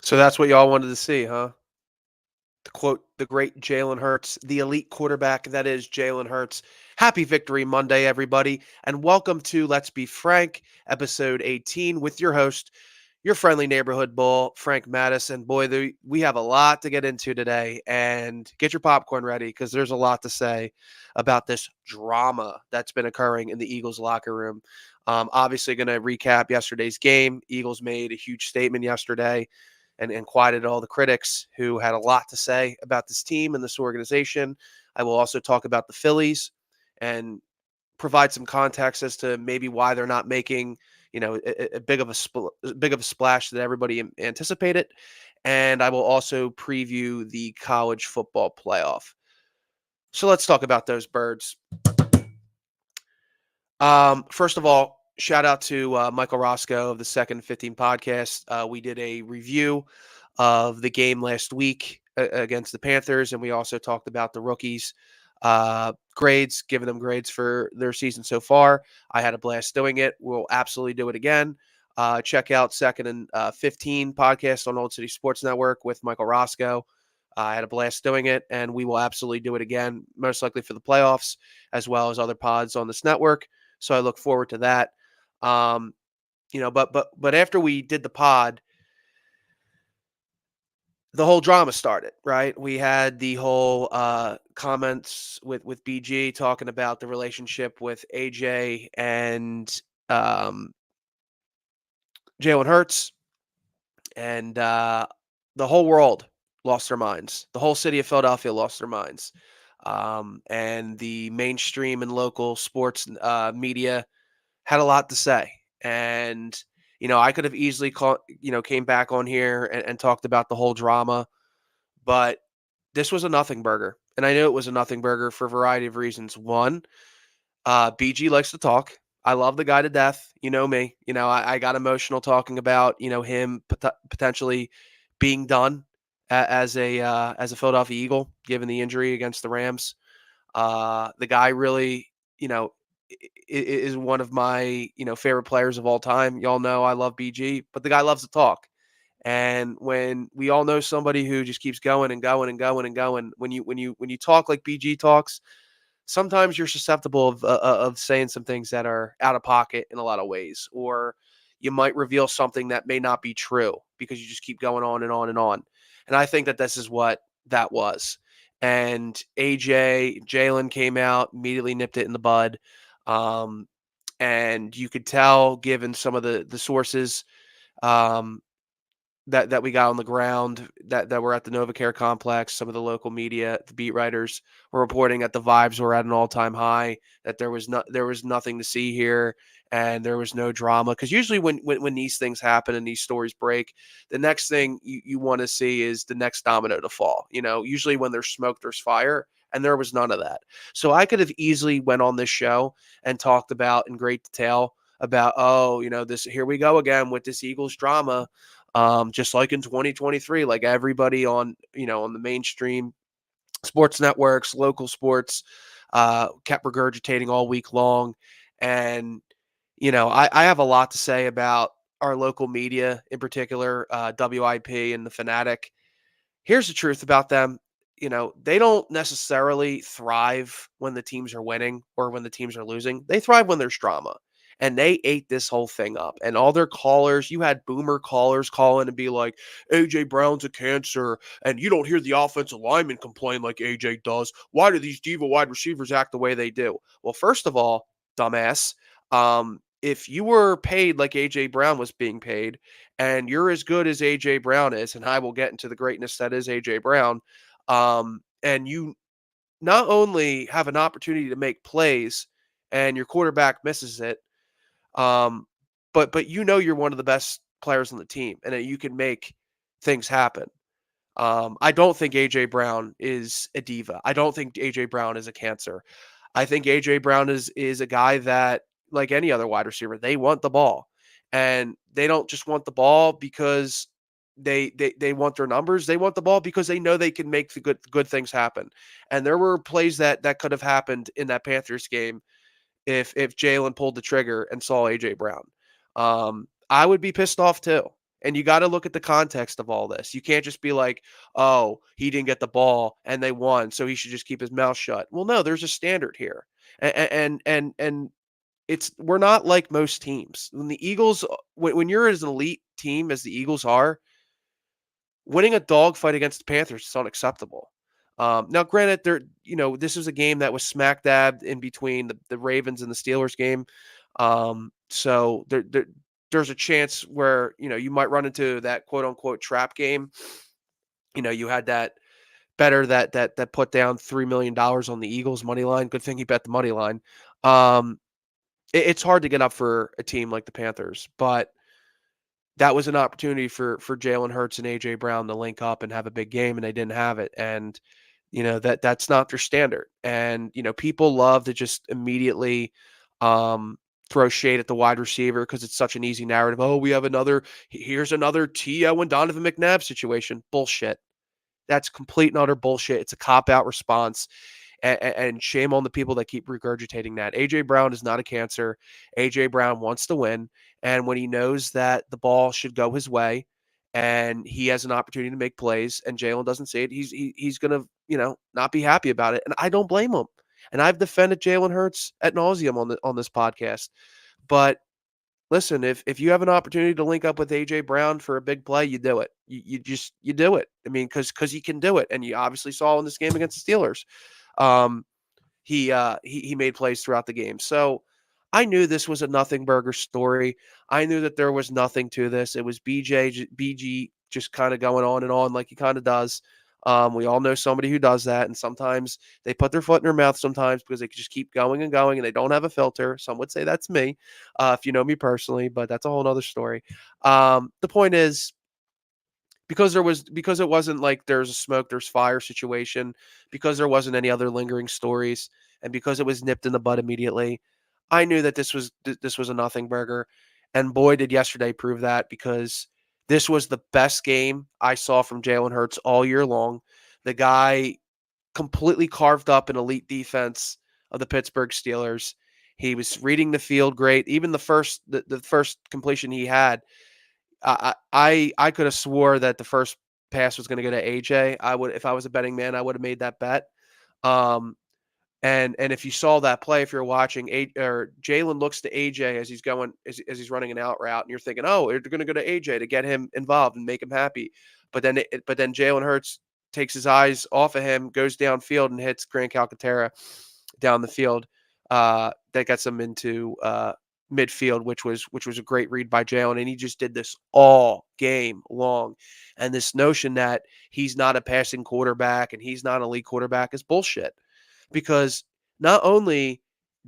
So that's what y'all wanted to see, huh? To quote the great Jalen Hurts, the elite quarterback that is Jalen Hurts. Happy Victory Monday, everybody, and welcome to Let's Be Frank, episode 18, with your host, your friendly neighborhood bull, Frank Mattis. And boy, we have a lot to get into today. And get your popcorn ready because there's a lot to say about this drama that's been occurring in the Eagles locker room. Obviously, going to recap yesterday's game. Eagles made a huge statement yesterday and quieted all the critics who had a lot to say about this team and this organization. I will also talk about the Phillies and provide some context as to maybe why they're not making a big of a splash that everybody anticipated. And I will also preview the college football playoff. So let's talk about those birds. First of all, shout out to Michael Roscoe of the Second 15 podcast. We did a review of the game last week against the Panthers, and we also talked about the rookies' grades, giving them grades for their season so far. I had a blast doing it. We'll absolutely do it again. Check out Second and 15 podcast on Old City Sports Network with Michael Roscoe. I had a blast doing it, and we will absolutely do it again, most likely for the playoffs, as well as other pods on this network. So I look forward to that. Um, but after we did the pod, the whole drama started, right? We had the whole comments with BG talking about the relationship with AJ and um, Jalen Hurts, and the whole world lost their minds. The whole city of Philadelphia lost their minds, and the mainstream and local sports media had a lot to say. And, I could have easily came back on here and talked about the whole drama, but this was a nothing burger. And I knew it was a nothing burger for a variety of reasons. One, BG likes to talk. I love the guy to death. You know me. I got emotional talking about, him potentially being done as a Philadelphia Eagle, given the injury against the Rams. The guy really, you know, is one of my, favorite players of all time. Y'all know I love BG, but the guy loves to talk. And when we all know somebody who just keeps going and going and going and going, when you talk like BG talks, sometimes you're susceptible of saying some things that are out of pocket in a lot of ways, or you might reveal something that may not be true because you just keep going on and on and on. And I think that this is what that was. And Jalen came out, immediately nipped it in the bud. Um, and you could tell, given some of the sources, um, that we got on the ground that were at the NovaCare complex. Some of the local media, the beat writers, were reporting that the vibes were at an all-time high, that there was nothing to see here, and there was no drama. Because usually when these things happen and these stories break, the next thing you want to see is the next domino to fall. Usually when there's smoke, there's fire. And there was none of that. So I could have easily went on this show and talked about in great detail about, this, here we go again with this Eagles drama, just like in 2023, like everybody on the mainstream sports networks, local sports, kept regurgitating all week long. And, I have a lot to say about our local media, in particular, WIP and the Fanatic. Here's the truth about them. They don't necessarily thrive when the teams are winning or when the teams are losing. They thrive when there's drama. And they ate this whole thing up. And all their callers, you had boomer callers call in and be like, AJ Brown's a cancer. And you don't hear the offensive lineman complain like AJ does. Why do these diva wide receivers act the way they do? Well, first of all, dumbass, if you were paid like AJ Brown was being paid, and you're as good as AJ Brown is, and I will get into the greatness that is AJ Brown, and you not only have an opportunity to make plays and your quarterback misses it, um, but you're one of the best players on the team and that you can make things happen. I don't think AJ Brown is a diva. I don't think AJ Brown is a cancer. I think AJ Brown is a guy that, like any other wide receiver, they want the ball. And they don't just want the ball because they want their numbers. They want the ball because they know they can make the good things happen. And there were plays that could have happened in that Panthers game if Jalen pulled the trigger and saw AJ Brown. I would be pissed off too. And you got to look at the context of all this. You can't just be like, "Oh, he didn't get the ball and they won, so he should just keep his mouth shut." Well, no, there's a standard here. And it's we're not like most teams. When the Eagles when you're as an elite team as the Eagles are, winning a dogfight against the Panthers is unacceptable. Now, granted, this was a game that was smack dab in between the Ravens and the Steelers game. So there's a chance where you might run into that quote unquote trap game. You had that better that put down $3 million on the Eagles money line. Good thing he bet the money line. Um, it's hard to get up for a team like the Panthers, but that was an opportunity for Jalen Hurts and AJ Brown to link up and have a big game, and they didn't have it. And that's not their standard. And people love to just immediately throw shade at the wide receiver because it's such an easy narrative. Oh, we have here's another T.O. and Donovan McNabb situation. Bullshit. That's complete and utter bullshit. It's a cop out response. And shame on the people that keep regurgitating that. AJ Brown is not a cancer. AJ Brown wants to win, and when he knows that the ball should go his way, and he has an opportunity to make plays, and Jalen doesn't see it, he's gonna not be happy about it, and I don't blame him. And I've defended Jalen Hurts at nauseum on this podcast, but listen, if you have an opportunity to link up with AJ Brown for a big play, you do it. You do it. I mean, because he can do it, and you obviously saw in this game against the Steelers. Um, he made plays throughout the game. So I knew this was a nothing burger story. I knew that there was nothing to this. It was BG just kind of going on and on like he kind of does. We all know somebody who does that, and sometimes they put their foot in their mouth sometimes because they just keep going and going, and they don't have a filter. Some would say that's me, if you know me personally, but that's a whole other story. The point is, because it wasn't like there's a smoke, there's fire situation, because there wasn't any other lingering stories, and because it was nipped in the bud immediately, I knew that this was a nothing burger, and boy did yesterday prove that, because this was the best game I saw from Jalen Hurts all year long. The guy completely carved up an elite defense of the Pittsburgh Steelers. He was reading the field great. Even the first completion he had, I could have swore that the first pass was going to go to AJ. I would, if I was a betting man, I would have made that bet. Um, and if you saw that play, if you're watching, or Jalen looks to AJ as he's going as he's running an out route, and you're thinking, oh, they're going to go to AJ to get him involved and make him happy. But then Jalen Hurts takes his eyes off of him, goes downfield, and hits Grant Calcaterra down the field. That gets him into midfield, which was a great read by Jalen, and he just did this all game long. And this notion that he's not a passing quarterback and he's not an elite quarterback is bullshit, because not only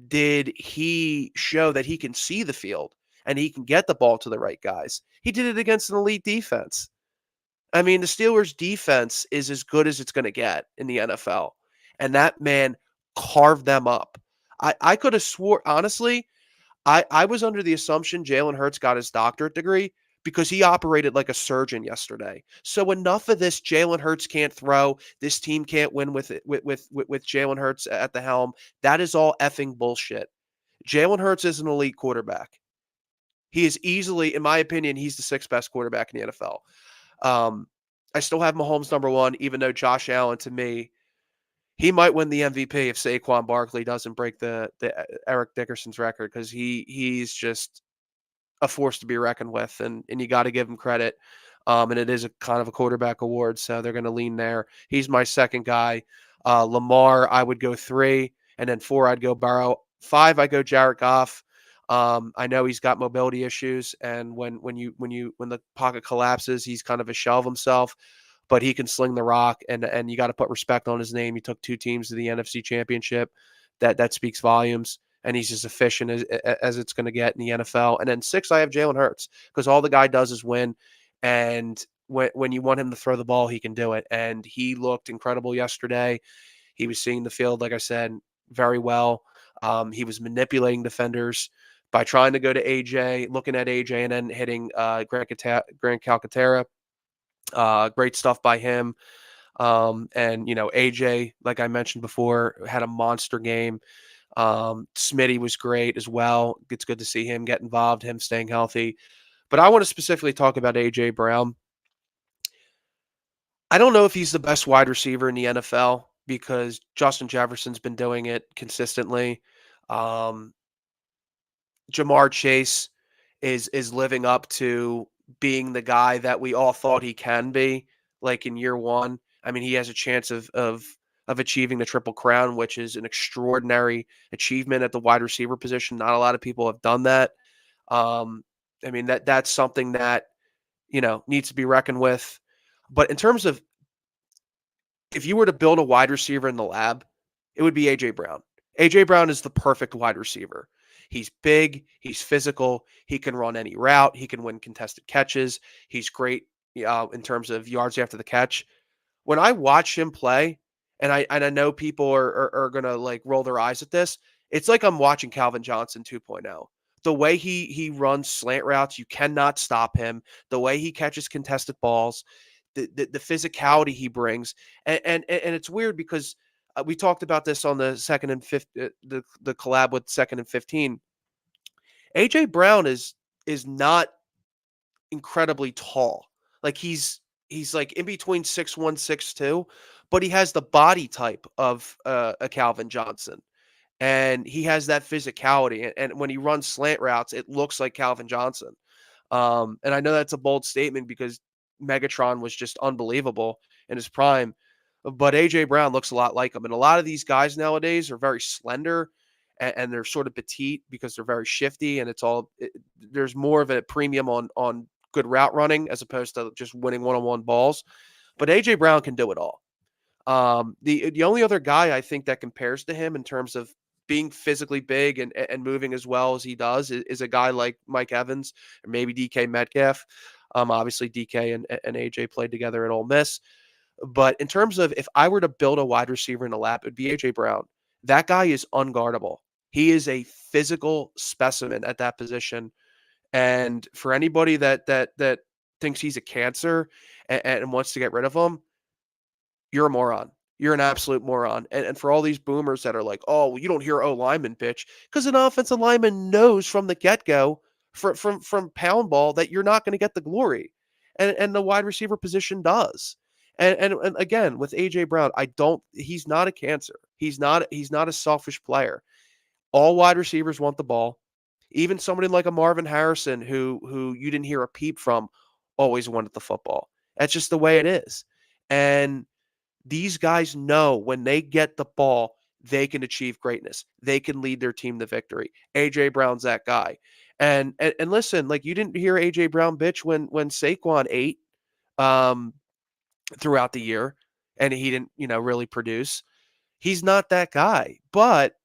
did he show that he can see the field and he can get the ball to the right guys, he did it against an elite defense. I mean, the Steelers' defense is as good as it's going to get in the NFL, and that man carved them up. I could have swore, honestly, I was under the assumption Jalen Hurts got his doctorate degree because he operated like a surgeon yesterday. So enough of this Jalen Hurts can't throw. This team can't win with it with Jalen Hurts at the helm. That is all effing bullshit. Jalen Hurts is an elite quarterback. He is easily, in my opinion, he's the sixth best quarterback in the NFL. I still have Mahomes number one, even though Josh Allen, to me, he might win the MVP if Saquon Barkley doesn't break the Eric Dickerson's record, because he's just a force to be reckoned with, and you got to give him credit. And it is a kind of a quarterback award, so they're going to lean there. He's my second guy. Lamar, I would go 3, and then 4, I'd go Burrow. 5, I go Jared Goff. I know he's got mobility issues, and when the pocket collapses, he's kind of a shell of himself, but he can sling the rock, and you got to put respect on his name. He took 2 teams to the NFC Championship. That speaks volumes, and he's as efficient as it's going to get in the NFL. And then 6, I have Jalen Hurts, because all the guy does is win, and when you want him to throw the ball, he can do it. And he looked incredible yesterday. He was seeing the field, like I said, very well. He was manipulating defenders by trying to go to AJ, looking at AJ, and then hitting Grant Calcaterra. Great stuff by him. And AJ, like I mentioned before, had a monster game. Smitty was great as well. It's good to see him get involved, him staying healthy. But I want to specifically talk about AJ Brown. I don't know if he's the best wide receiver in the NFL because Justin Jefferson's been doing it consistently. Um, Jamar Chase is living up to being the guy that we all thought he can be, like in year one. I mean, he has a chance of achieving the triple crown, which is an extraordinary achievement at the wide receiver position. Not a lot of people have done that. Um, I mean that's something that needs to be reckoned with. But in terms of if you were to build a wide receiver in the lab, it would be AJ Brown. AJ Brown is the perfect wide receiver. He's big, he's physical, he can run any route, he can win contested catches. He's great in terms of yards after the catch. When I watch him play, and I know people are gonna like roll their eyes at this, it's like I'm watching Calvin Johnson 2.0. The way he runs slant routes, you cannot stop him. The way he catches contested balls, the physicality he brings, and it's weird because we talked about this on the second and fifth, the collab with second and 15. AJ Brown is not incredibly tall. Like he's like in between 6'1", 6'2", but he has the body type of a Calvin Johnson. And he has that physicality. And when he runs slant routes, it looks like Calvin Johnson. And I know that's a bold statement because Megatron was just unbelievable in his prime. But AJ Brown looks a lot like him. And a lot of these guys nowadays are very slender and they're sort of petite because they're very shifty. And there's more of a premium on good route running as opposed to just winning one-on-one balls. But AJ Brown can do it all. The only other guy I think that compares to him in terms of being physically big and moving as well as he does is a guy like Mike Evans or maybe DK Metcalf. Obviously DK and AJ played together at Ole Miss. But in terms of if I were to build a wide receiver in a lap, it'd be AJ Brown. That guy is unguardable. He is a physical specimen at that position. And for anybody that thinks he's a cancer and wants to get rid of him, you're a moron. You're an absolute moron. And for all these boomers that are like, oh, well, you don't hear O lineman bitch, because an offensive lineman knows from the get go, from pound ball, that you're not going to get the glory, and the wide receiver position does. And again with AJ Brown, I don't. He's not a cancer. He's not a selfish player. All wide receivers want the ball. Even somebody like a Marvin Harrison, who you didn't hear a peep from, always wanted the football. That's just the way it is. And these guys know when they get the ball, they can achieve greatness. They can lead their team to victory. AJ Brown's that guy. And listen, like you didn't hear AJ Brown bitch when Saquon ate um throughout the year and he didn't, really produce. He's not that guy. But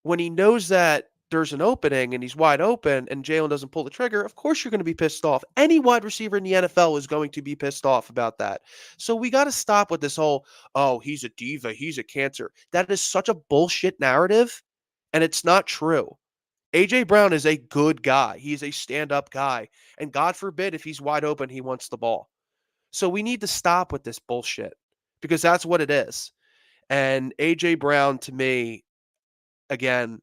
when he knows that there's an opening and he's wide open and Jalen doesn't pull the trigger, of course you're going to be pissed off. Any wide receiver in the NFL is going to be pissed off about that. So we got to stop with this whole, oh, he's a diva, he's a cancer. That is such a bullshit narrative, and it's not true. AJ Brown is a good guy. He's a stand-up guy. And God forbid if he's wide open, he wants the ball. So we need to stop with this bullshit because that's what it is. And AJ Brown, to me, again,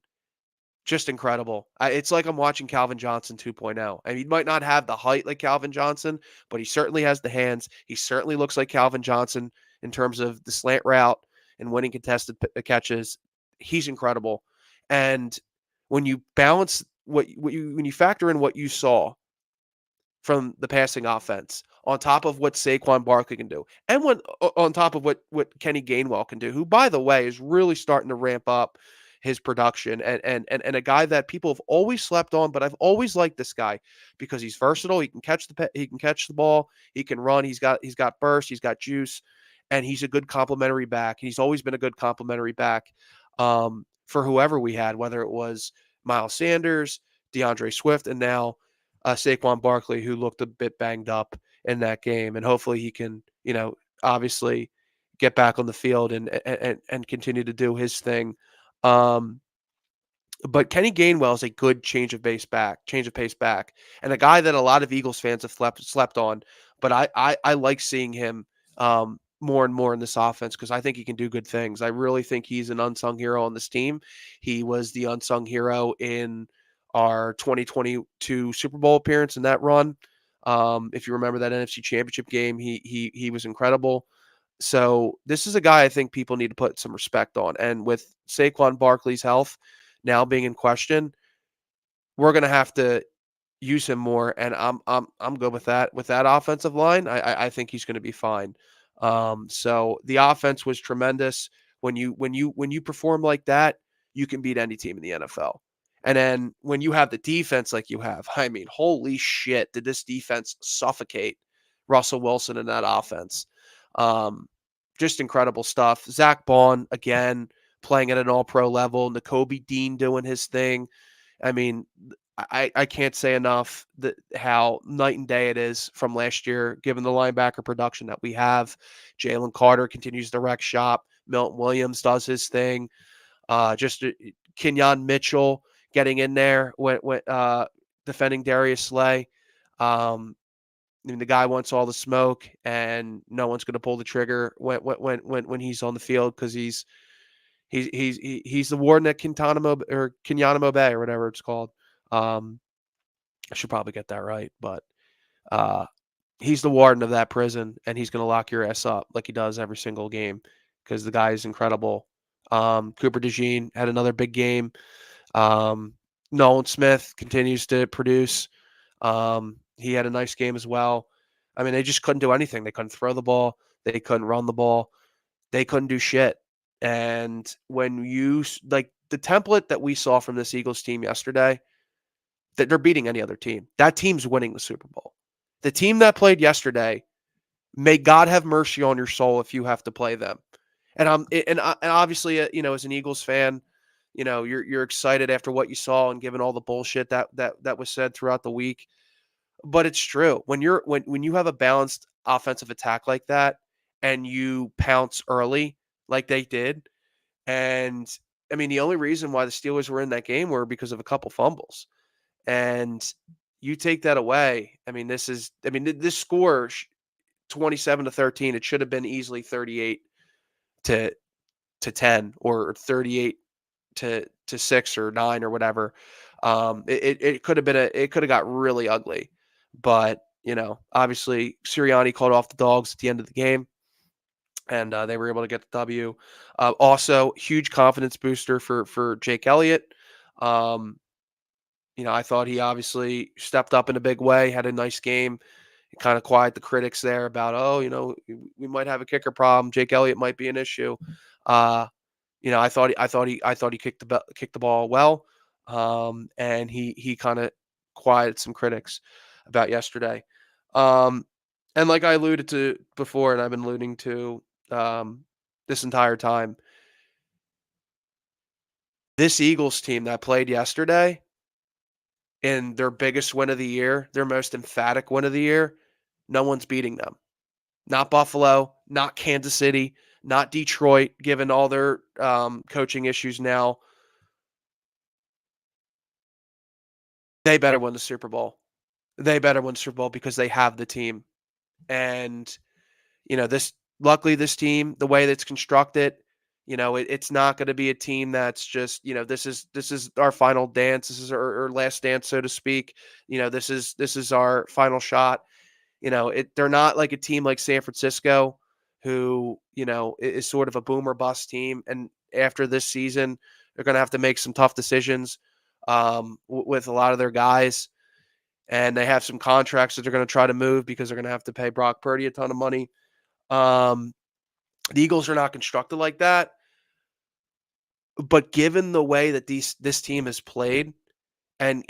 just incredible. It's like I'm watching Calvin Johnson 2.0. I mean, he might not have the height like Calvin Johnson, but he certainly has the hands. He certainly looks like Calvin Johnson in terms of the slant route and winning contested catches. He's incredible. And when you balance when you factor in what you saw from the passing offense on top of what Saquon Barkley can do, and on top of what Kenny Gainwell can do, who by the way is really starting to ramp up his production and a guy that people have always slept on, but I've always liked this guy because he's versatile. He can catch the ball, he can run, he's got burst, he's got juice, and he's a good complementary back. He's always been a good complementary back for whoever we had, whether it was Miles Sanders, DeAndre Swift, and now Saquon Barkley, who looked a bit banged up in that game, and hopefully he can, obviously get back on the field and continue to do his thing. Um, but Kenny Gainwell is a good change of pace back, and a guy that a lot of Eagles fans have slept on. But I like seeing him more and more in this offense because I think he can do good things. I really think he's an unsung hero on this team. He was the unsung hero in our 2022 Super Bowl appearance in that run. If you remember that NFC Championship game, he was incredible. So this is a guy I think people need to put some respect on. And with Saquon Barkley's health now being in question, we're gonna have to use him more, and I'm good with that. With that offensive line, I think he's going to be fine. So the offense was tremendous. When you perform like that, you can beat any team in the NFL. And then when you have the defense like you have, I mean, holy shit, did this defense suffocate Russell Wilson in that offense? Um, just incredible stuff. Zach Bond again playing at an All Pro level. N'Kobe Dean doing his thing. I mean, I can't say enough that how night and day it is from last year, given the linebacker production that we have. Jalen Carter continues to wreck shop. Milton Williams does his thing. Kenyon Mitchell getting in there when defending Darius Slay. I mean, the guy wants all the smoke, and no one's going to pull the trigger when he's on the field because he's the warden at Guantanamo Bay or whatever it's called. Um, I should probably get that right, but uh, he's the warden of that prison, and he's going to lock your ass up like he does every single game because the guy is incredible. Cooper DeJean had another big game. Um, Nolan Smith continues to produce. He had a nice game as well. I mean, they just couldn't do anything. They couldn't throw the ball. They couldn't run the ball. They couldn't do shit. And when like the template that we saw from this Eagles team yesterday, that they're beating any other team. That team's winning the Super Bowl. The team that played yesterday, may God have mercy on your soul if you have to play them. And obviously, as an Eagles fan, you're excited after what you saw and given all the bullshit that was said throughout the week. But it's true. When you have a balanced offensive attack like that and you pounce early like they did, and I mean the only reason why the Steelers were in that game were because of a couple fumbles. And you take that away. This score 27-13, it should have been easily 38 to 10 or 38 to 6 or 9 or whatever. It could have it could have got really ugly. But, obviously Sirianni called off the dogs at the end of the game, and they were able to get the W. Also huge confidence booster for Jake Elliott. Um, I thought he obviously stepped up in a big way, had a nice game, kind of quiet the critics there about, oh, we might have a kicker problem. Jake Elliott might be an issue. Uh, I thought he kicked the ball well, and he kind of quieted some critics about yesterday. Um, and like I alluded to before, and I've been alluding to this entire time, this Eagles team that played yesterday in their biggest win of the year, their most emphatic win of the year, no one's beating them. Not Buffalo, not Kansas City, not Detroit, given all their coaching issues now. They better win the Super Bowl. They better win the Super Bowl because they have the team. And, this luckily this team, the way that's constructed, it's not going to be a team that's just, this is our final dance. This is our last dance, so to speak. This is our final shot. They're not like a team like San Francisco, who, is sort of a boom or bust team. And after this season, they're going to have to make some tough decisions with a lot of their guys. And they have some contracts that they're going to try to move because they're going to have to pay Brock Purdy a ton of money. Um, the Eagles are not constructed like that. But given the way that this team has played, and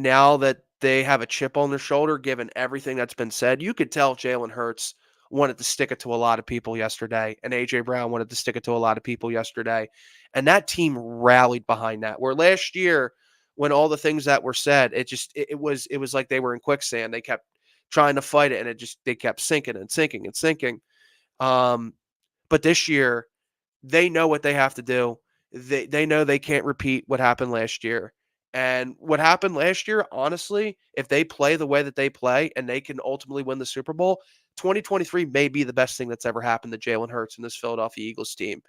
now that they have a chip on their shoulder, given everything that's been said, you could tell Jalen Hurts wanted to stick it to a lot of people yesterday, and AJ Brown wanted to stick it to a lot of people yesterday, and that team rallied behind that. Where last year, when all the things that were said, it was like they were in quicksand. They kept trying to fight it, and they kept sinking and sinking and sinking. Um, but this year, they know what they have to do. They know they can't repeat what happened last year. And what happened last year, honestly, if they play the way that they play and they can ultimately win the Super Bowl, 2023 may be the best thing that's ever happened to Jalen Hurts and this Philadelphia Eagles team.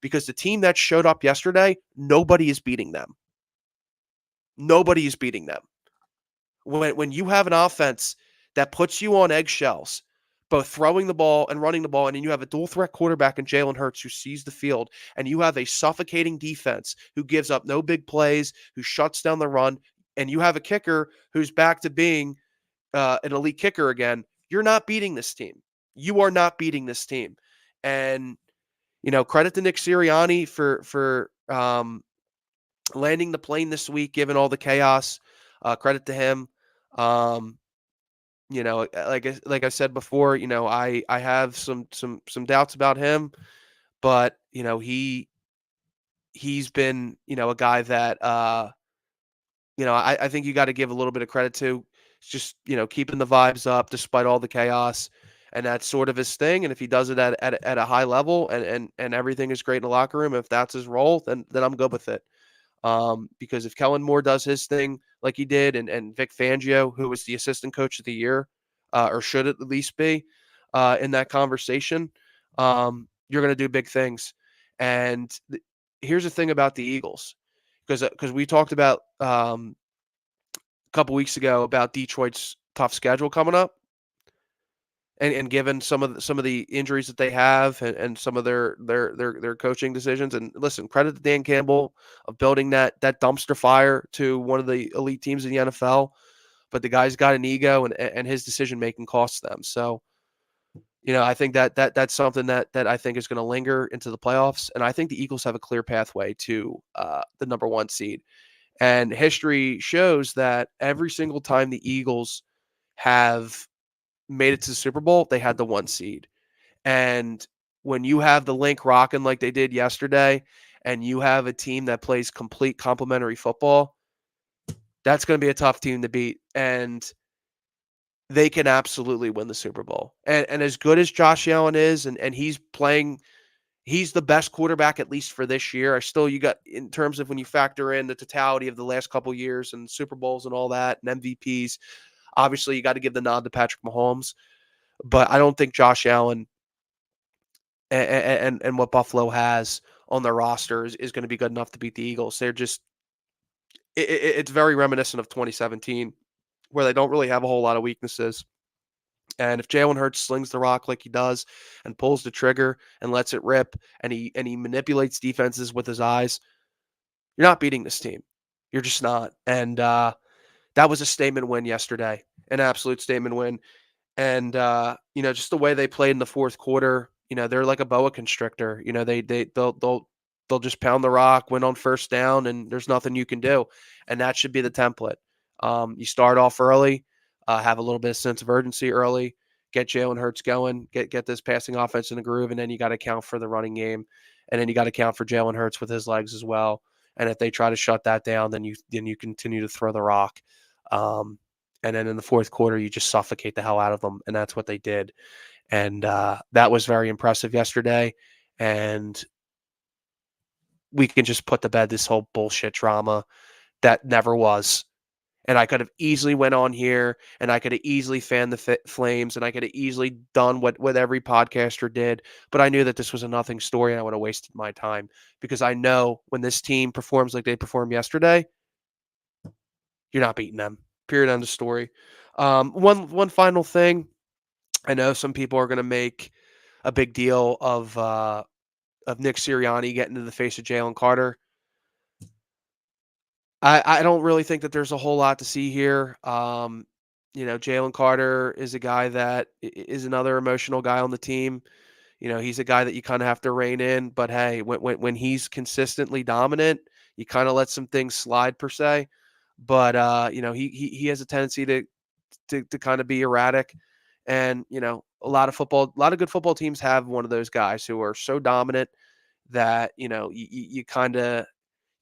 Because the team that showed up yesterday, nobody is beating them. Nobody is beating them. When you have an offense that puts you on eggshells, both throwing the ball and running the ball, and then you have a dual threat quarterback in Jalen Hurts who sees the field, and you have a suffocating defense who gives up no big plays, who shuts down the run, and you have a kicker who's back to being an elite kicker again, you're not beating this team. You are not beating this team. And credit to Nick Sirianni for landing the plane this week, given all the chaos. Credit to him. Um, like I said before, I have some doubts about him, but he's been a guy that I think you got to give a little bit of credit to. It's just keeping the vibes up despite all the chaos, and that's sort of his thing. And if he does it at a high level and everything is great in the locker room, if that's his role, then I'm good with it. Because if Kellen Moore does his thing like he did, and Vic Fangio, who was the assistant coach of the year, or should at least be, in that conversation, you're going to do big things. And here's the thing about the Eagles, because we talked about a couple weeks ago about Detroit's tough schedule coming up. And given some of the injuries that they have, and some of their coaching decisions, and listen, credit to Dan Campbell of building that dumpster fire to one of the elite teams in the NFL, but the guy's got an ego, and his decision making costs them. So I think that's something that I think is going to linger into the playoffs, and I think the Eagles have a clear pathway to the number one seed. And history shows that every single time the Eagles have made it to the Super Bowl, they had the one seed. And when you have the link rocking like they did yesterday, and you have a team that plays complete complementary football, that's going to be a tough team to beat. And they can absolutely win the Super Bowl. And as good as Josh Allen is, and he's the best quarterback, at least for this year. You got, in terms of when you factor in the totality of the last couple of years and Super Bowls and all that and MVPs, obviously you got to give the nod to Patrick Mahomes. But I don't think Josh Allen and what Buffalo has on their roster is going to be good enough to beat the Eagles. They're just it's very reminiscent of 2017, where they don't really have a whole lot of weaknesses. And if Jalen Hurts slings the rock like he does, and pulls the trigger and lets it rip, and he manipulates defenses with his eyes, you're not beating this team. You're just not. And that was a statement win yesterday, an absolute statement win. And just the way they played in the fourth quarter, they're like a boa constrictor. They'll just pound the rock, win on first down, and there's nothing you can do. And that should be the template. You start off early, have a little bit of sense of urgency early, get Jalen Hurts going, get this passing offense in the groove, and then you got to count for the running game, and then you got to count for Jalen Hurts with his legs as well. And if they try to shut that down, then you continue to throw the rock. And then in the fourth quarter, you just suffocate the hell out of them, and that's what they did. And that was very impressive yesterday. And we can just put to bed this whole bullshit drama that never was. And I could have easily went on here, and I could have easily fanned the flames, and I could have easily done what every podcaster did. But I knew that this was a nothing story, and I would have wasted my time, because I know when this team performs like they performed yesterday, you're not beating them. Period. End of story. One final thing. I know some people are going to make a big deal of Nick Sirianni getting in the face of Jalen Carter. I don't really think that there's a whole lot to see here. Jalen Carter is a guy that is another emotional guy on the team. He's a guy that you kind of have to rein in. But hey, when he's consistently dominant, you kind of let some things slide per se. But he has a tendency to kind of be erratic. And a lot of good football teams have one of those guys who are so dominant that you kind of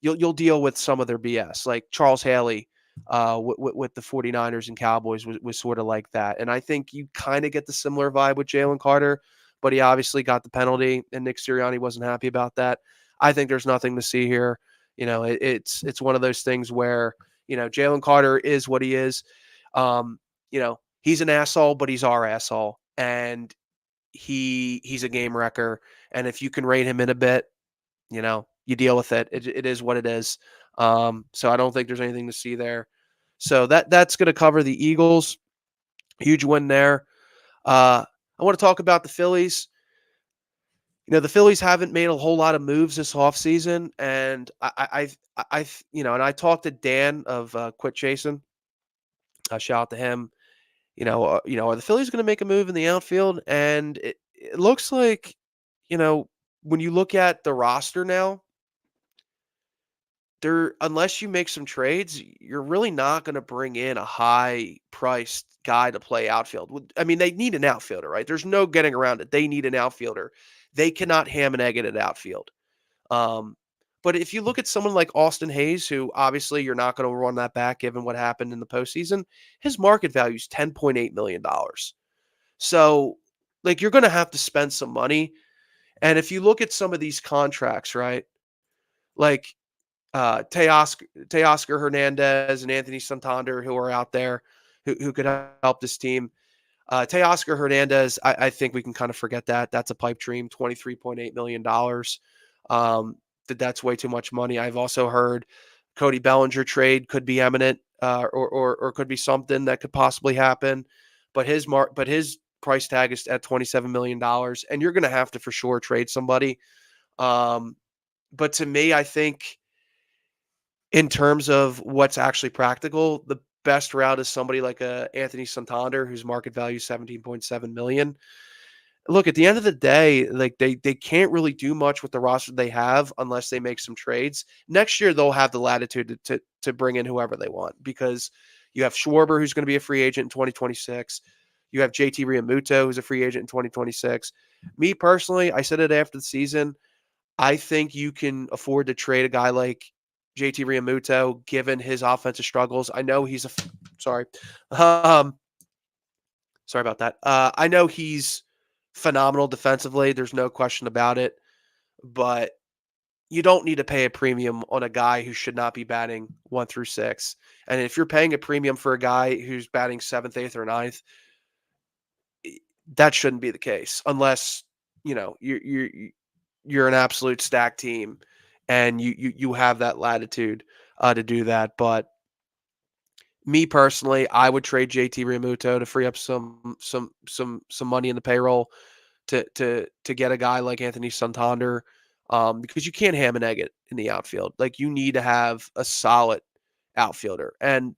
you'll deal with some of their BS. Like Charles Haley with the 49ers and Cowboys was sort of like that. And I think you kind of get the similar vibe with Jalen Carter, but he obviously got the penalty, and Nick Sirianni wasn't happy about that. I think there's nothing to see here. It's one of those things where Jalen Carter is what he is. He's an asshole, but he's our asshole, and he's a game wrecker. And if you can rein him in a bit, you deal with it. It is what it is. So I don't think there's anything to see there. So that's going to cover the Eagles. Huge win there. I want to talk about the Phillies. The Phillies haven't made a whole lot of moves this offseason, and and I talked to Dan of Quit Chasing. Shout out to him. Are the Phillies going to make a move in the outfield? And it looks like, you know, when you look at the roster now, unless you make some trades, you're really not going to bring in a high priced guy to play outfield. I mean, they need an outfielder, right? There's no getting around it. They need an outfielder. They cannot ham and egg it at outfield. Um, but if you look at someone like Austin Hayes, who obviously you're not going to run that back given what happened in the postseason, his market value is $10.8 million. So, like, you're going to have to spend some money. And if you look at some of these contracts, right, like Teoscar Hernandez and Anthony Santander, who are out there who could help this team. Teoscar Hernandez, I think we can kind of forget that. That's a pipe dream, $23.8 million. That's way too much money. I've also heard Cody Bellinger trade could be imminent, or could be something that could possibly happen. But his price tag is at $27 million, and you're going to have to for sure trade somebody. Um, but to me, I think in terms of what's actually practical, the best route is somebody like a Anthony Santander, whose market value is 17.7 million. Look, at the end of the day, like they can't really do much with the roster they have unless they make some trades. Next year they'll have the latitude to bring in whoever they want, because you have Schwarber, who's going to be a free agent in 2026. You have JT Realmuto, who's a free agent in 2026. Me personally, I said it after the season, I think you can afford to trade a guy like JT Realmuto given his offensive struggles. I know he's sorry. Um, Sorry about that. I know he's phenomenal defensively. There's no question about it. But you don't need to pay a premium on a guy who should not be batting 1 through 6. And if you're paying a premium for a guy who's batting seventh, eighth, or ninth, that shouldn't be the case unless you're an absolute stack team and you have that latitude to do that. But me personally, I would trade JT Realmuto to free up some money in the payroll to get a guy like Anthony Santander, because you can't ham and egg it in the outfield. Like, you need to have a solid outfielder, and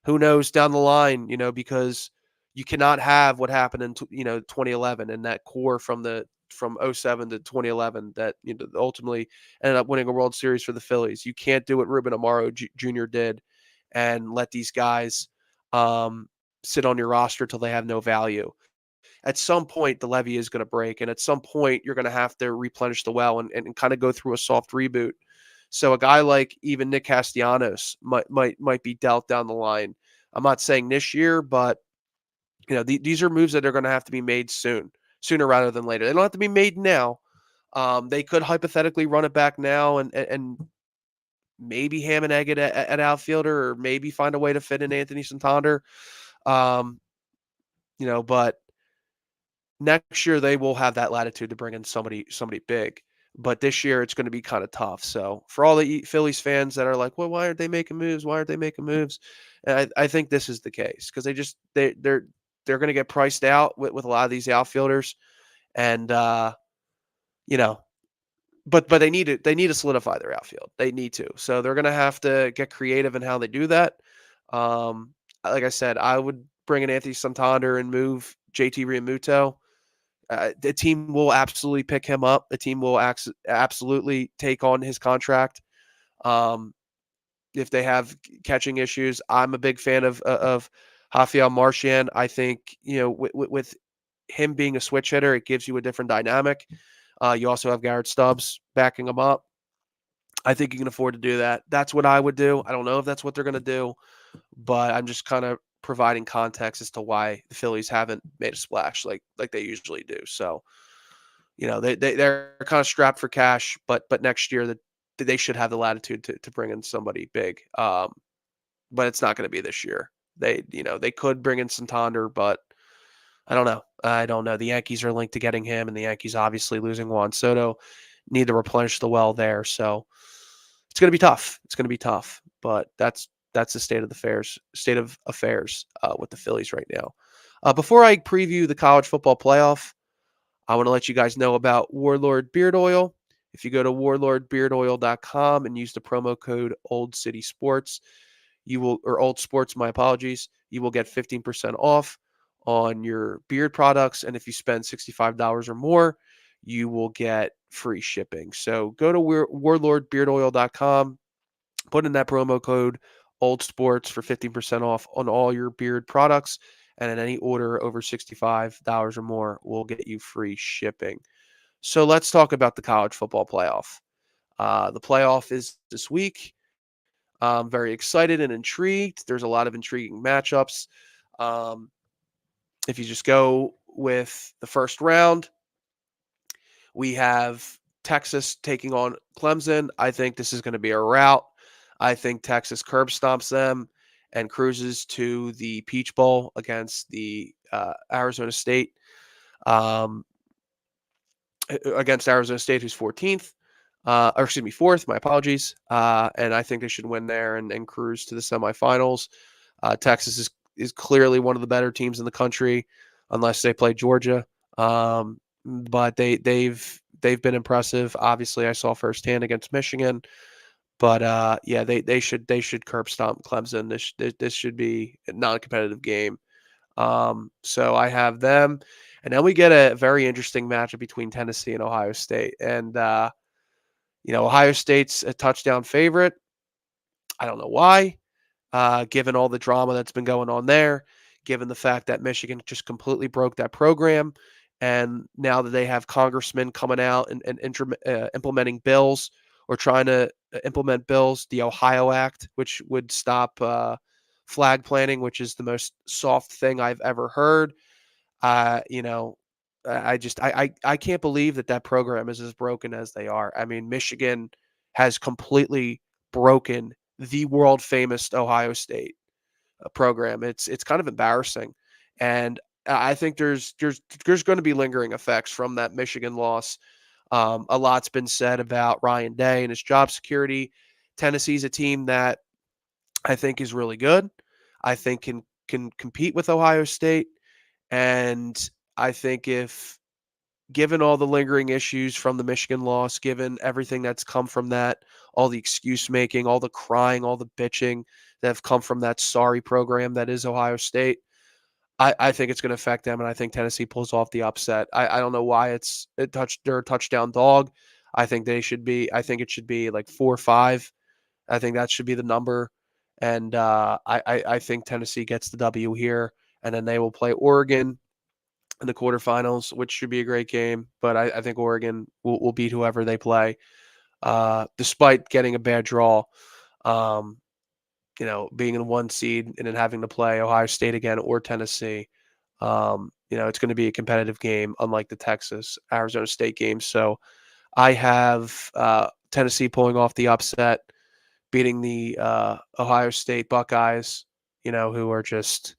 who knows down the line, because you cannot have what happened in 2011, and that core from '07 to 2011 that ultimately ended up winning a World Series for the Phillies. You can't do what Ruben Amaro Jr. did and let these guys um, sit on your roster till they have no value. At some point, the levee is going to break, and at some point, you're going to have to replenish the well and kind of go through a soft reboot. So a guy like even Nick Castellanos might be dealt down the line. I'm not saying this year, but these are moves that are going to have to be made sooner rather than later. They don't have to be made now. They could hypothetically run it back now and maybe ham and egg it at outfielder, or maybe find a way to fit in Anthony Santander. Um, but next year they will have that latitude to bring in somebody big. But this year it's going to be kind of tough. So for all the Phillies fans that are like, well, why aren't they making moves? Why aren't they making moves? And I think this is the case, because they're going to get priced out with a lot of these outfielders, and you know, but they need to solidify their outfield. They need to. So they're going to have to get creative in how they do that. Like I said, I would bring in Anthony Santander and move JT Realmuto. The team will absolutely pick him up. The team will absolutely take on his contract. Um, if they have catching issues, I'm a big fan of Rafael Marchand. I think with him being a switch hitter, it gives you a different dynamic. You also have Garrett Stubbs backing him up. I think you can afford to do that. That's what I would do. I don't know if that's what they're going to do, but I'm just kind of providing context as to why the Phillies haven't made a splash like they usually do. So, they're kind of strapped for cash, but next year that they should have the latitude to bring in somebody big. But it's not going to be this year. They could bring in Santander, but I don't know. I don't know. The Yankees are linked to getting him, and the Yankees obviously losing Juan Soto need to replenish the well there. So it's going to be tough. It's going to be tough, but that's the state of affairs with the Phillies right now. Before I preview the college football playoff, I want to let you guys know about Warlord Beard Oil. If you go to warlordbeardoil.com and use the promo code Old City Sports, you will, or Old Sports, my apologies, you will get 15% off on your beard products. And if you spend $65 or more, you will get free shipping. So go to warlordbeardoil.com, put in that promo code Old Sports for 15% off on all your beard products. And in any order over $65 or more, we'll get you free shipping. So let's talk about the college football playoff. The playoff is this week. I'm very excited and intrigued. There's a lot of intriguing matchups. Um, if you just go with the first round, we have Texas taking on Clemson. I think this is going to be a rout. I think Texas curb stomps them and cruises to the Peach Bowl against the Arizona State. Um, against Arizona State, who's 14th, or excuse me, fourth. My apologies. And I think they should win there and cruise to the semifinals. Texas is clearly one of the better teams in the country, unless they play Georgia. But they've been impressive. Obviously, I saw firsthand against Michigan. But yeah, they should curb stomp Clemson. This should be a non-competitive game. So I have them, and then we get a very interesting matchup between Tennessee and Ohio State. And Ohio State's a touchdown favorite. I don't know why, given all the drama that's been going on there, given the fact that Michigan just completely broke that program. And now that they have congressmen coming out and implementing bills or trying to implement bills, the Ohio Act, which would stop flag planting, which is the most soft thing I've ever heard. Uh, you know, I can't believe that program is as broken as they are. I mean, Michigan has completely broken the world famous Ohio State program. It's kind of embarrassing, and I think there's going to be lingering effects from that Michigan loss. A lot's been said about Ryan Day and his job security. Tennessee's a team that I think is really good. I think can compete with Ohio State, and I think if given all the lingering issues from the Michigan loss, given everything that's come from that, all the excuse making, all the crying, all the bitching that have come from that sorry program that is Ohio State, I think it's going to affect them, and I think Tennessee pulls off the upset. I don't know why they're a touchdown dog. I think they should be. I think it should be like 4-5. I think that should be the number, and I think Tennessee gets the W here, and then they will play Oregon in the quarterfinals, which should be a great game. But I think Oregon will beat whoever they play, despite getting a bad draw. Um, being in one seed and then having to play Ohio State again or Tennessee. It's going to be a competitive game, unlike the Texas Arizona State game. So I have Tennessee pulling off the upset, beating the Ohio State Buckeyes, who are just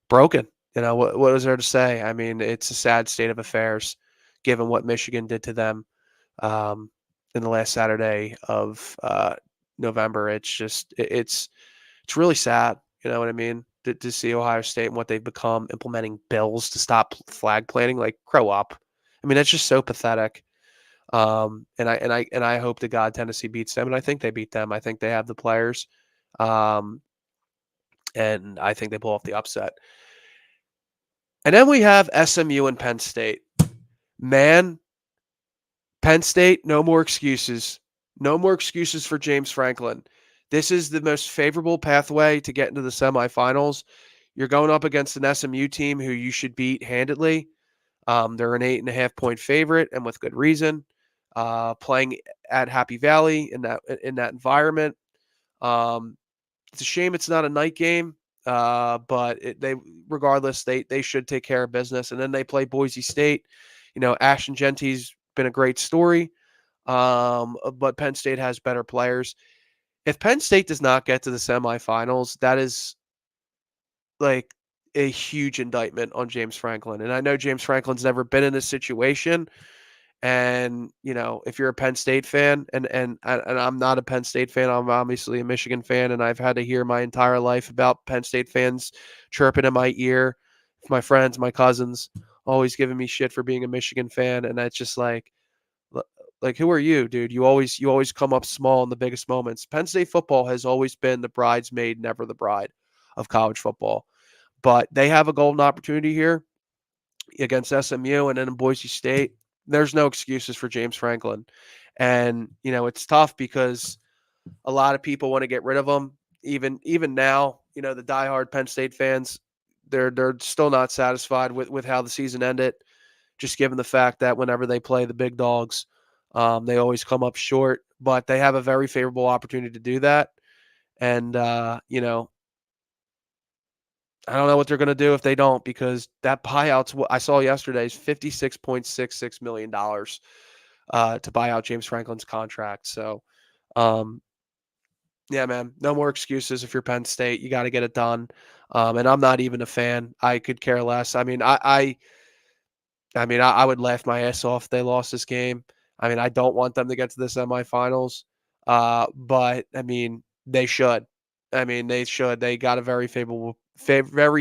broken. What is there to say? I mean, it's a sad state of affairs given what Michigan did to them um, in the last Saturday of November. It's really sad. You know what I mean? To see Ohio State and what they've become, implementing bills to stop flag planting. Like, grow up. I mean, that's just so pathetic. And I hope to God Tennessee beats them, and I think they beat them. I think they have the players, um, and I think they pull off the upset. And then we have SMU and Penn State. Man, Penn State, no more excuses. No more excuses for James Franklin. This is the most favorable pathway to get into the semifinals. You're going up against an SMU team who you should beat handedly. They're an 8.5-point favorite, and with good reason. Playing at Happy Valley in that environment. It's a shame it's not a night game, but regardless they should take care of business. And then they play Boise State. Ashton Genty's been a great story, but Penn State has better players. If Penn State does not get to the semifinals, that is like a huge indictment on James Franklin. And I know James Franklin's never been in this situation, And, if you're a Penn State fan, and I'm not a Penn State fan, I'm obviously a Michigan fan, and I've had to hear my entire life about Penn State fans chirping in my ear, my friends, my cousins, always giving me shit for being a Michigan fan, and that's just L like, who are you, dude? You always come up small in the biggest moments. Penn State football has always been the bridesmaid, never the bride of college football. But they have a golden opportunity here against SMU and then in Boise State. There's no excuses for James Franklin. And, it's tough because a lot of people want to get rid of him. Even now, the diehard Penn State fans, they're still not satisfied with how the season ended, just given the fact that whenever they play the big dogs, they always come up short. But they have a very favorable opportunity to do that. And I don't know what they're going to do if they don't, because that buyout's what I saw yesterday is $56.66 million to buy out James Franklin's contract. So, um, yeah, man, no more excuses if you're Penn State. You got to get it done. And I'm not even a fan. I could care less. I would laugh my ass off if they lost this game. I don't want them to get to the semifinals, but they should. They should. They got a very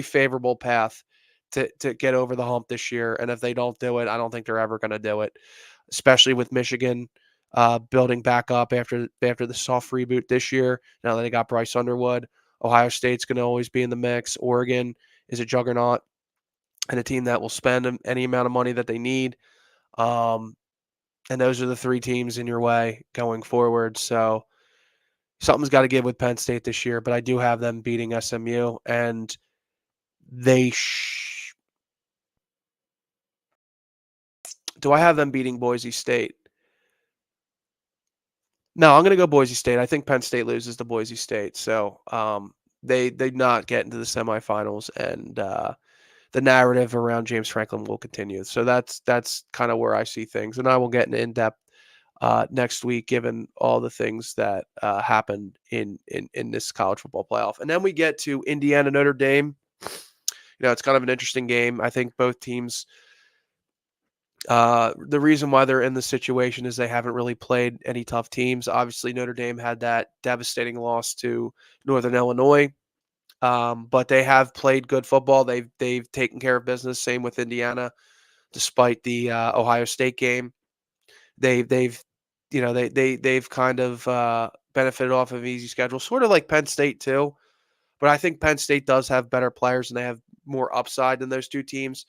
favorable path to get over the hump this year. And if they don't do it, I don't think they're ever going to do it. Especially with Michigan building back up after the soft reboot this year. Now that they got Bryce Underwood, Ohio State's going to always be in the mix. Oregon is a juggernaut and a team that will spend any amount of money that they need. Um, and those are the three teams in your way going forward. So something's got to give with Penn State this year, but I do have them beating SMU, and they do I have them beating Boise State? No, I'm going to go Boise State. I think Penn State loses to Boise State, so they not get into the semifinals, and the narrative around James Franklin will continue. So that's kind of where I see things, and I will get in depth next week, given all the things that happened in this college football playoff. And then we get to Indiana Notre Dame. It's kind of an interesting game. I think both teams. The reason why they're in this situation is they haven't really played any tough teams. Obviously, Notre Dame had that devastating loss to Northern Illinois, but they have played good football. They've taken care of business. Same with Indiana, despite the Ohio State game. They've they've kind of benefited off of an easy schedule, sort of like Penn State too. But I think Penn State does have better players and they have more upside than those two teams.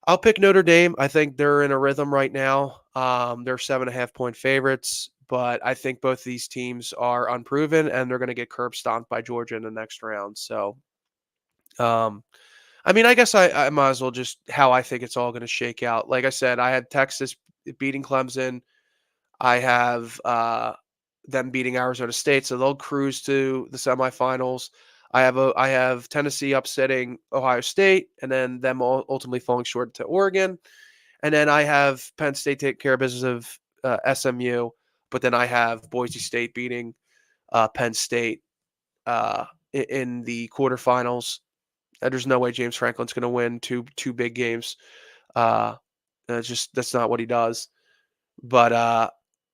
I'll pick Notre Dame. I think they're in a rhythm right now. They're 7.5 point favorites, but I think both these teams are unproven and they're going to get curb stomped by Georgia in the next round. So, um, I guess I might as well just how I think it's all going to shake out. Like I said, I had Texas beating Clemson. I have them beating Arizona State, so they'll cruise to the semifinals. I have Tennessee upsetting Ohio State, and then them ultimately falling short to Oregon. And then I have Penn State take care of business of SMU, but then I have Boise State beating Penn State in the quarterfinals. There's no way James Franklin's going to win two big games. Uh, that's not what he does. But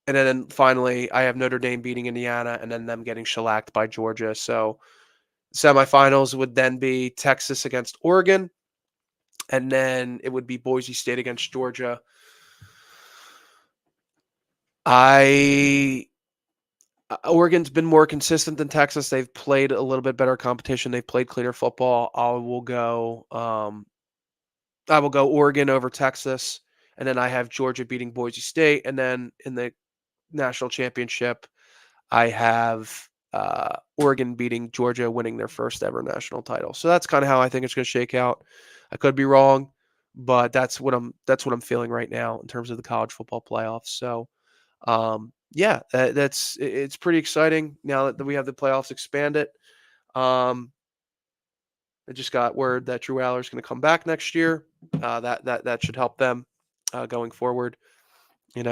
and then finally, I have Notre Dame beating Indiana, and then them getting shellacked by Georgia. So semifinals would then be Texas against Oregon, and then it would be Boise State against Georgia. I Oregon's been more consistent than Texas. They've played a little bit better competition. They've played cleaner football. I will go Oregon over Texas, and then I have Georgia beating Boise State, and then in the national championship, I have Oregon beating Georgia, winning their first ever national title. So that's kind of how I think it's going to shake out. I could be wrong, but that's what I'm feeling right now in terms of the college football playoffs. So yeah, it's pretty exciting now that we have the playoffs expanded. Um, I just got word that Drew Aller is going to come back next year. That should help them going forward.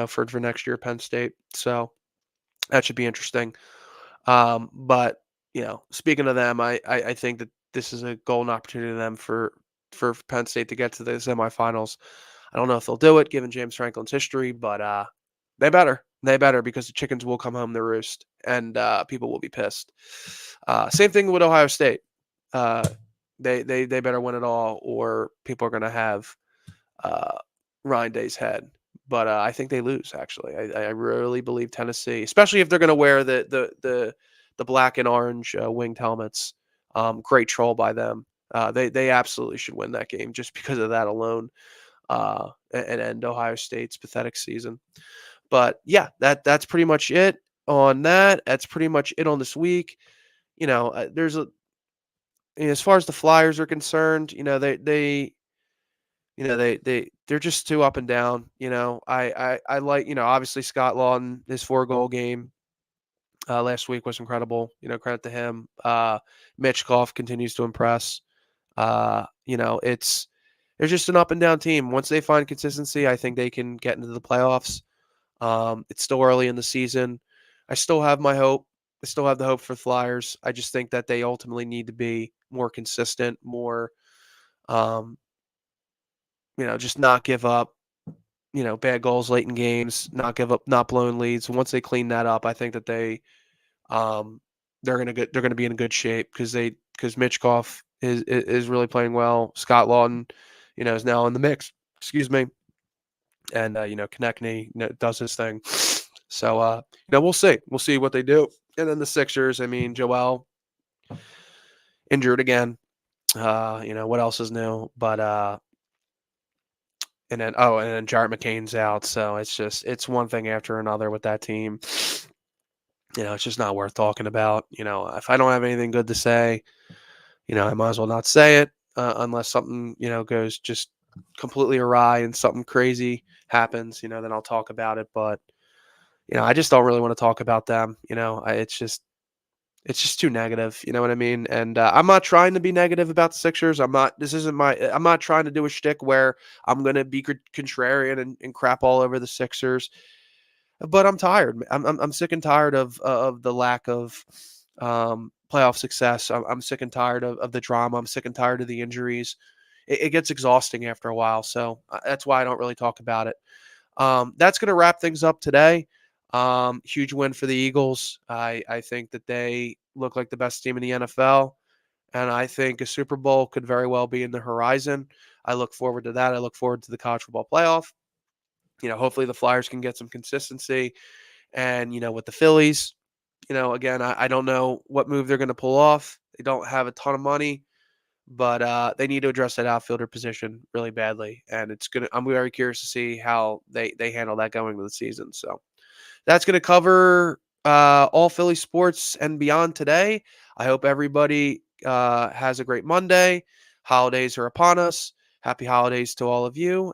For next year, Penn State. So that should be interesting. But speaking of them, I think that this is a golden opportunity to them for Penn State to get to the semifinals. I don't know if they'll do it given James Franklin's history, but they better. They better because the chickens will come home to roost and people will be pissed. Same thing with Ohio State. Uh, they better win it all, or people are going to have uh, Ryan Day's head. But I think they lose. Actually, I really believe Tennessee, especially if they're going to wear the black and orange winged helmets. Great troll by them. They absolutely should win that game just because of that alone. And end Ohio State's pathetic season. But yeah, that's pretty much it on that. That's pretty much it on this week. There's a as far as the Flyers are concerned, they're just too up and down. I like, obviously Scott Lawton, his 4-goal game last week was incredible. Credit to him. Mitch Goff continues to impress. It's they're just an up and down team. Once they find consistency, I think they can get into the playoffs. It's still early in the season. I still have my hope. I still have the hope for Flyers. I just think that they ultimately need to be more consistent, more, um, just not give up, bad goals late in games, not give up, not blowing leads. Once they clean that up, I think that um, they're gonna be in good shape because Mitch Goff is really playing well. Scott Lawton, is now in the mix. Excuse me, and Konechny does his thing. So we'll see. We'll see what they do. And then the Sixers. I mean, Joel injured again. What else is new? But and then Jarrett McCain's out. So it's one thing after another with that team. It's just not worth talking about. If I don't have anything good to say, I might as well not say it unless something goes just completely awry and something crazy happens. Then I'll talk about it. But I just don't really want to talk about them. It's just too negative. You know what I mean? And I'm not trying to be negative about the Sixers. I'm not. This isn't my. I'm not trying to do a shtick where I'm gonna be contrarian and crap all over the Sixers. But I'm tired. I'm sick and tired of the lack of playoff success. I'm sick and tired of the drama. I'm sick and tired of the injuries. It gets exhausting after a while. So that's why I don't really talk about it. That's going to wrap things up today. Huge win for the Eagles. I think that they look like the best team in the NFL, and I think a Super Bowl could very well be in the horizon. I look forward to that. I look forward to the college football playoff. Hopefully the Flyers can get some consistency, and with the Phillies, again, I don't know what move they're going to pull off. They don't have a ton of money, but they need to address that outfielder position really badly, and I'm very curious to see how they handle that going into the season. So that's going to cover all Philly sports and beyond today. I hope everybody has a great Monday. Holidays are upon us. Happy holidays to all of you.